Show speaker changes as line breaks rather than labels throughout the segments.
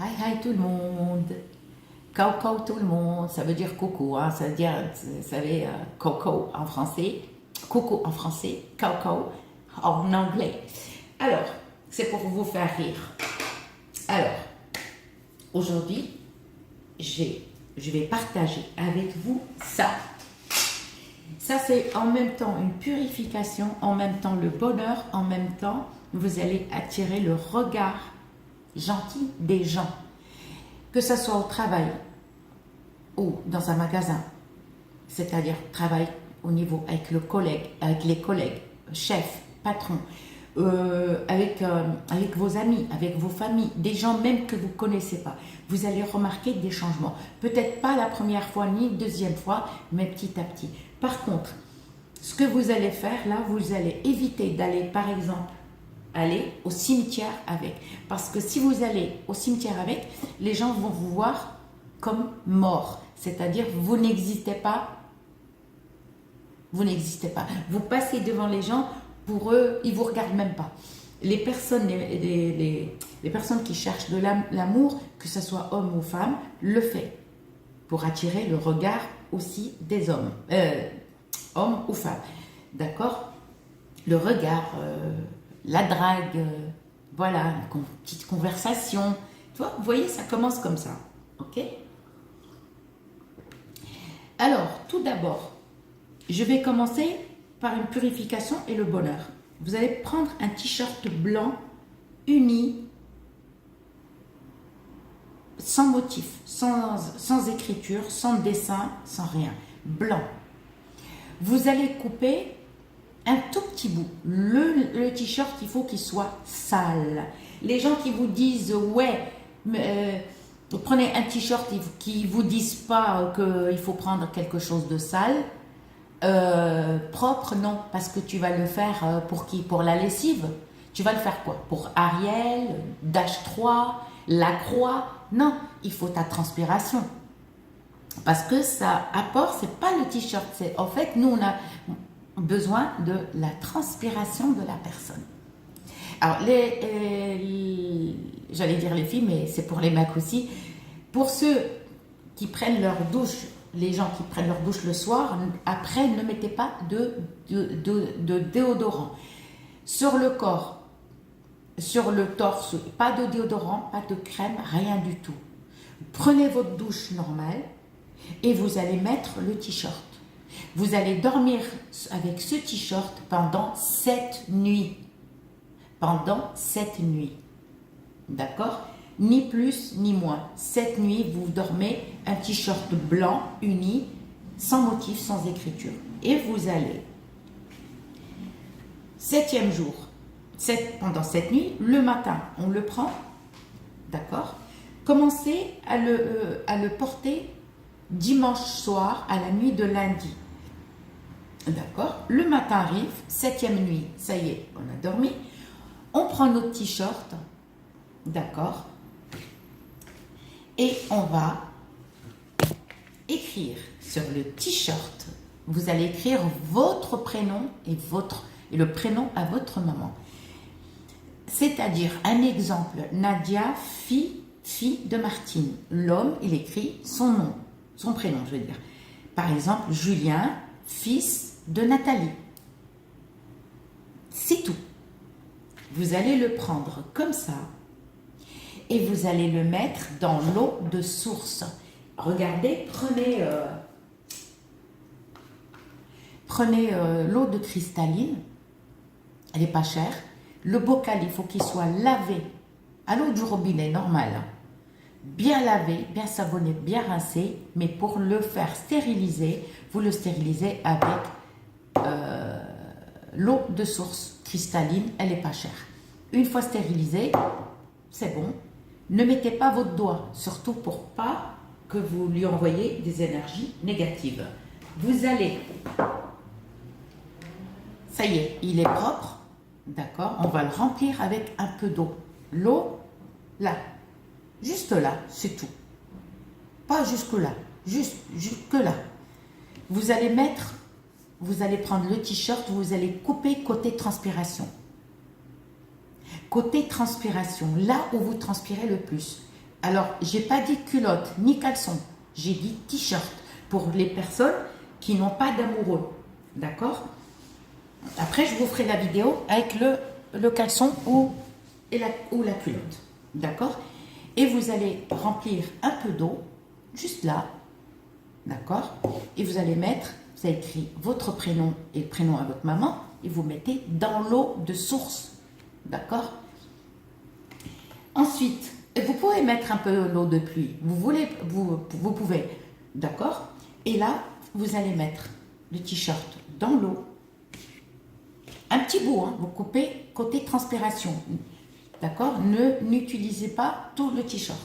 Hi hi tout le monde. Coco tout le monde. Ça veut dire coucou. Hein? Ça veut dire, vous savez, coco en français. Coucou en français. Coco en anglais. Alors, c'est pour vous faire rire. Alors, aujourd'hui, je vais partager avec vous ça. Ça, c'est en même temps une purification, en même temps le bonheur, en même temps, vous allez attirer le regard gentil des gens. Que ce soit au travail ou dans un magasin, c'est-à-dire travail au niveau avec le collègue, avec les collègues, chef, patron, avec vos amis, avec vos familles, des gens même que vous ne connaissez pas. Vous allez remarquer des changements. Peut-être pas la première fois ni la deuxième fois, mais petit à petit. Par contre, ce que vous allez faire là, vous allez éviter d'aller par exemple aller au cimetière avec. Parce que si vous allez au cimetière avec, les gens vont vous voir comme mort. C'est-à-dire vous n'existez pas. Vous n'existez pas. Vous passez devant les gens, pour eux, ils ne vous regardent même pas. Les personnes, les personnes qui cherchent de l'amour, que ce soit homme ou femme, le fait pour attirer le regard aussi des hommes, hommes ou femmes. D'accord? Le regard, la drague, voilà, une petite conversation. Tu vois, vous voyez, ça commence comme ça. Ok? Alors, tout d'abord, je vais commencer par une purification et le bonheur. Vous allez prendre un t-shirt blanc, uni, sans motif, sans écriture, sans dessin, sans rien. Blanc. Vous allez couper un tout petit bout. Le t-shirt, il faut qu'il soit sale. Les gens qui vous disent, ouais, vous prenez un t-shirt qui ne vous disent pas qu'il faut prendre quelque chose de sale, propre, non, parce que tu vas le faire pour qui? Pour la lessive. Tu vas le faire quoi? Pour Ariel, Dash 3, La Croix? Non, il faut ta transpiration. Parce que ça apporte, c'est pas le t-shirt. En fait, nous, on a besoin de la transpiration de la personne. Alors, j'allais dire les filles, mais c'est pour les mecs aussi. Pour ceux qui prennent leur douche, les gens qui prennent leur douche le soir, après, ne mettez pas de déodorant. Sur le corps, sur le torse, pas de déodorant, pas de crème, rien du tout. Prenez votre douche normale et vous allez mettre le t-shirt. Vous allez dormir avec ce t-shirt pendant 7 nuits. Pendant 7 nuits. D'accord? Ni plus ni moins. 7 nuits, vous dormez un t-shirt blanc, uni, sans motif, sans écriture. Et vous allez, 7e jour, pendant 7 nuits, le matin, on le prend. D'accord? Commencez à le porter dimanche soir à la nuit de lundi. D'accord? Le matin arrive, 7e nuit, ça y est, on a dormi. On prend notre t-shirt, d'accord? Et on va écrire sur le t-shirt, vous allez écrire votre prénom et le prénom à votre maman. C'est-à-dire, un exemple, Nadia, fille de Martine. L'homme, il écrit son nom, son prénom, je veux dire. Par exemple, Julien, fils de Nathalie. C'est tout. Vous allez le prendre comme ça et vous allez le mettre dans l'eau de source. Regardez, prenez l'eau de cristalline, elle n'est pas chère. Le bocal, il faut qu'il soit lavé à l'eau du robinet normal. Bien lavé, bien savonné, bien rincé, mais pour le faire stériliser, vous le stérilisez avec l'eau de source cristalline, elle n'est pas chère. Une fois stérilisé, c'est bon. Ne mettez pas votre doigt, surtout pour pas que vous lui envoyez des énergies négatives. Vous allez, ça y est, il est propre, d'accord? On va le remplir avec un peu d'eau. L'eau, là, juste là, c'est tout. Pas jusque là, juste là. Vous allez prendre le t-shirt, vous allez couper côté transpiration. Côté transpiration, là où vous transpirez le plus. Alors, j'ai pas dit culotte ni caleçon, j'ai dit t-shirt pour les personnes qui n'ont pas d'amoureux. D'accord? Après, je vous ferai la vidéo avec le caleçon ou la culotte. D'accord? Et vous allez remplir un peu d'eau, juste là. D'accord? Et vous allez mettre, vous avez écrit votre prénom et le prénom à votre maman, et vous mettez dans l'eau de source. D'accord? Ensuite, vous pouvez mettre un peu l'eau de pluie. Vous pouvez. D'accord? Et là, vous allez mettre le t-shirt dans l'eau. Un petit bout, hein, vous coupez côté transpiration. D'accord? N'utilisez pas tout le t-shirt.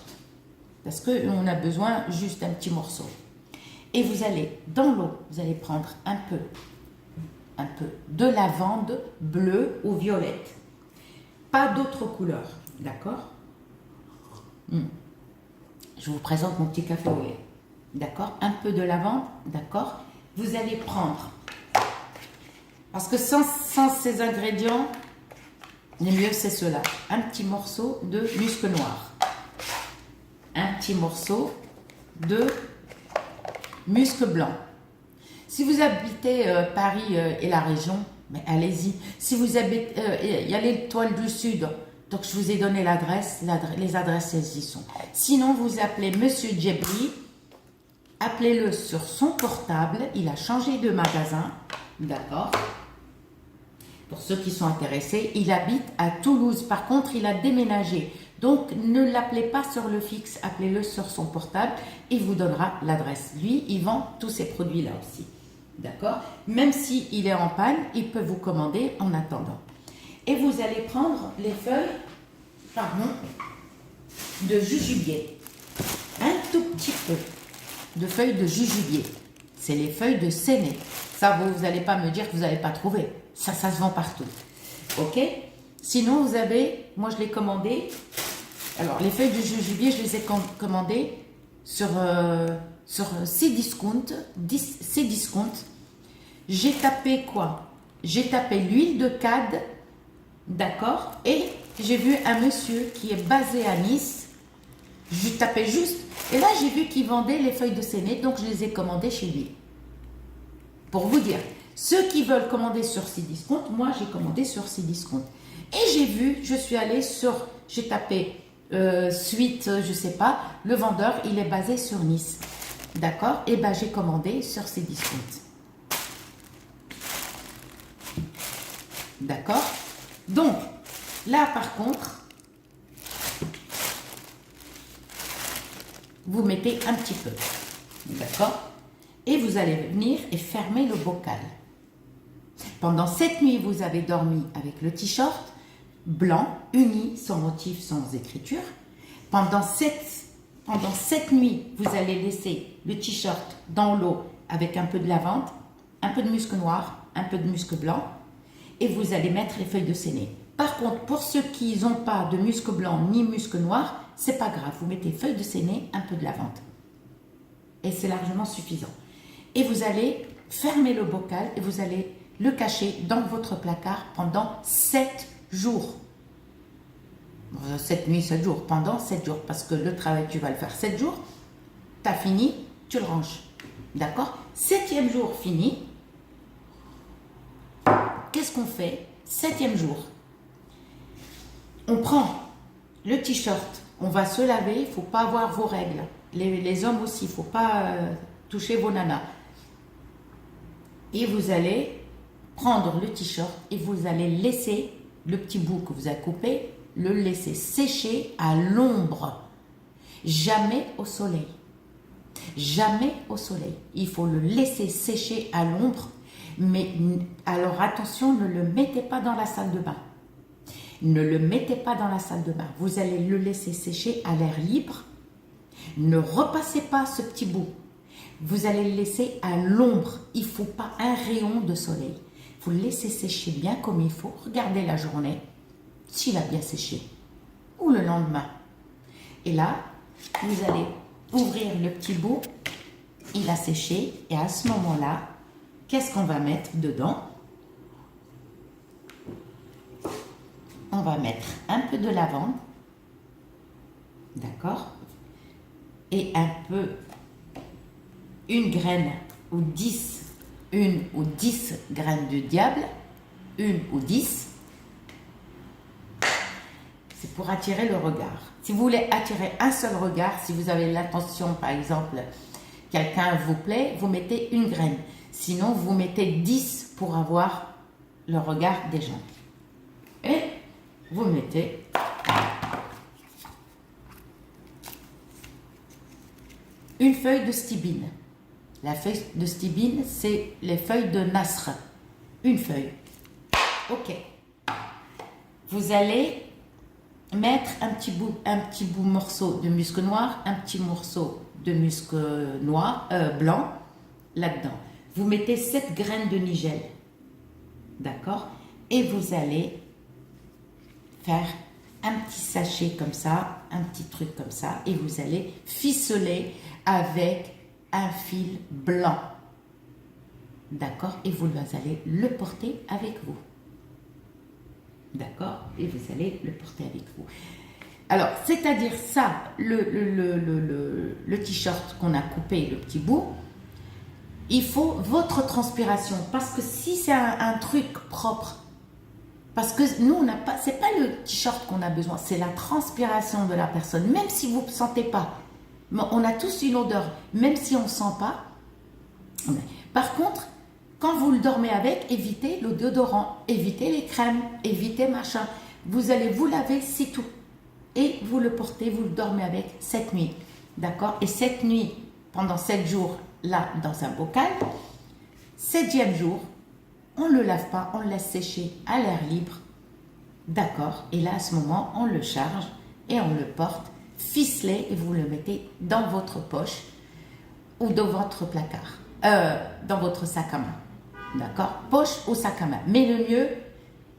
Parce qu'on a besoin juste d'un petit morceau. Et vous allez, dans l'eau, vous allez prendre un peu de lavande bleue ou violette. Pas d'autres couleurs. D'accord? Je vous présente mon petit café au lait. D'accord? Un peu de lavande. D'accord? Vous allez prendre. Parce que sans ces ingrédients, le mieux c'est cela. Un petit morceau de musc noir. Un petit morceau de musc blanc. Si vous habitez Paris et la région, mais allez-y. Si vous habitez, il y a l'Étoile du Sud, donc je vous ai donné l'adresse, les adresses elles y sont. Sinon, vous appelez Monsieur Djebri, appelez-le sur son portable, il a changé de magasin, d'accord? Pour ceux qui sont intéressés, il habite à Toulouse, par contre il a déménagé. Donc ne l'appelez pas sur le fixe, appelez-le sur son portable, il vous donnera l'adresse. Lui, il vend tous ces produits-là aussi. D'accord? Même s'il est en panne, il peut vous commander en attendant. Et vous allez prendre les feuilles, de jujubier. Un tout petit peu de feuilles de jujubier. C'est les feuilles de séné. Ça, vous n'allez pas me dire que vous n'avez pas trouvé. Ça se vend partout. Ok? Sinon, vous avez, moi je l'ai commandé. Alors, les feuilles de jujubier, je les ai commandées sur Cdiscount. Cdiscount. J'ai tapé quoi? J'ai tapé l'huile de cad, d'accord? Et j'ai vu un monsieur qui est basé à Nice. Je tapais juste. Et là, j'ai vu qu'il vendait les feuilles de séné, donc je les ai commandées chez lui. Pour vous dire, ceux qui veulent commander sur Cdiscount, moi j'ai commandé sur Cdiscount. Et j'ai vu, je suis allée j'ai tapé suite, je sais pas, le vendeur, il est basé sur Nice. D'accord? Et ben j'ai commandé sur Cdiscount. D'accord? Donc, là par contre, vous mettez un petit peu. D'accord? Et vous allez venir et fermer le bocal. Pendant cette nuit, vous avez dormi avec le t-shirt blanc, uni, sans motif, sans écriture. Pendant cette nuit, vous allez laisser le t-shirt dans l'eau avec un peu de lavande, un peu de musc noir, un peu de musc blanc, et vous allez mettre les feuilles de séné. Par contre, pour ceux qui n'ont pas de musc blanc ni musc noir, c'est pas grave. Vous mettez feuilles de séné, un peu de lavande. Et c'est largement suffisant. Et vous allez fermer le bocal et vous allez le cacher dans votre placard pendant 7 jours. 7 nuits, 7 jours, pendant 7 jours. Parce que le travail, tu vas le faire 7 jours. Tu as fini, tu le ranges. D'accord? 7e jour fini. Qu'est-ce qu'on fait? 7e jour. On prend le t-shirt. On va se laver. Il ne faut pas avoir vos règles. Les hommes aussi. Il ne faut pas toucher vos nanas. Et vous allez prendre le t-shirt et vous allez laisser le petit bout que vous avez coupé, le laisser sécher à l'ombre. Jamais au soleil. Jamais au soleil. Il faut le laisser sécher à l'ombre. Mais alors attention, ne le mettez pas dans la salle de bain. Ne le mettez pas dans la salle de bain. Vous allez le laisser sécher à l'air libre. Ne repassez pas ce petit bout. Vous allez le laisser à l'ombre. Il ne faut pas un rayon de soleil. Il faut le laisser sécher bien comme il faut. Regardez la journée, s'il a bien séché. Ou le lendemain. Et là, vous allez ouvrir le petit bout. Il a séché. Et à ce moment-là, qu'est-ce qu'on va mettre dedans? On va mettre un peu de lavande. d'accord? Et un peu, une graine ou 10, une ou 10 graines de diable, une ou 10, c'est pour attirer le regard. Si vous voulez attirer un seul regard, si vous avez l'intention, par exemple, quelqu'un vous plaît, vous mettez une graine. Sinon, vous mettez 10 pour avoir le regard des gens. Et vous mettez une feuille de stibine. La feuille de stibine, c'est les feuilles de nasr. Une feuille. Ok. Vous allez mettre un petit bout morceau de musc noir, un petit morceau de musc noir, blanc, là-dedans. Vous mettez 7 graines de nigel. D'accord? Et vous allez faire un petit sachet comme ça, un petit truc comme ça, et vous allez ficeler avec un fil blanc. D'accord? Et vous allez le porter avec vous. D'accord? Et vous allez le porter avec vous. Alors, c'est-à-dire ça, le t-shirt qu'on a coupé, le petit bout, il faut votre transpiration. Parce que si c'est un truc propre, parce que nous, on n'a pas, c'est pas le t-shirt qu'on a besoin, c'est la transpiration de la personne. Même si vous ne sentez pas, on a tous une odeur, même si on ne sent pas. Par contre, quand vous le dormez avec, évitez le déodorant, évitez les crèmes, évitez machin. Vous allez vous laver, c'est tout. Et vous le portez, vous le dormez avec cette nuit. D'accord? Et cette nuit, pendant 7 jours, là, dans un bocal, 7e jour, on ne le lave pas, on le laisse sécher à l'air libre. D'accord? Et là, à ce moment, on le charge et on le porte ficelé et vous le mettez dans votre poche ou dans votre placard, dans votre sac à main. D'accord? Poche ou sac à main. Mais le mieux,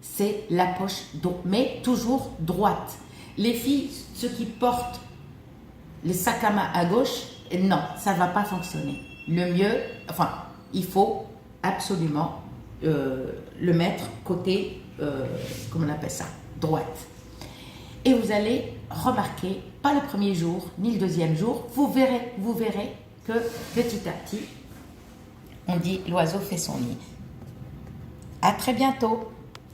c'est la poche, mais toujours droite. Les filles, ceux qui portent les sacs à main à gauche, non, ça ne va pas fonctionner. Le mieux, enfin, il faut absolument le mettre côté, comment on appelle ça, droite. Et vous allez remarquer, pas le premier jour, ni le deuxième jour, vous verrez que petit à petit, on dit l'oiseau fait son nid. À très bientôt.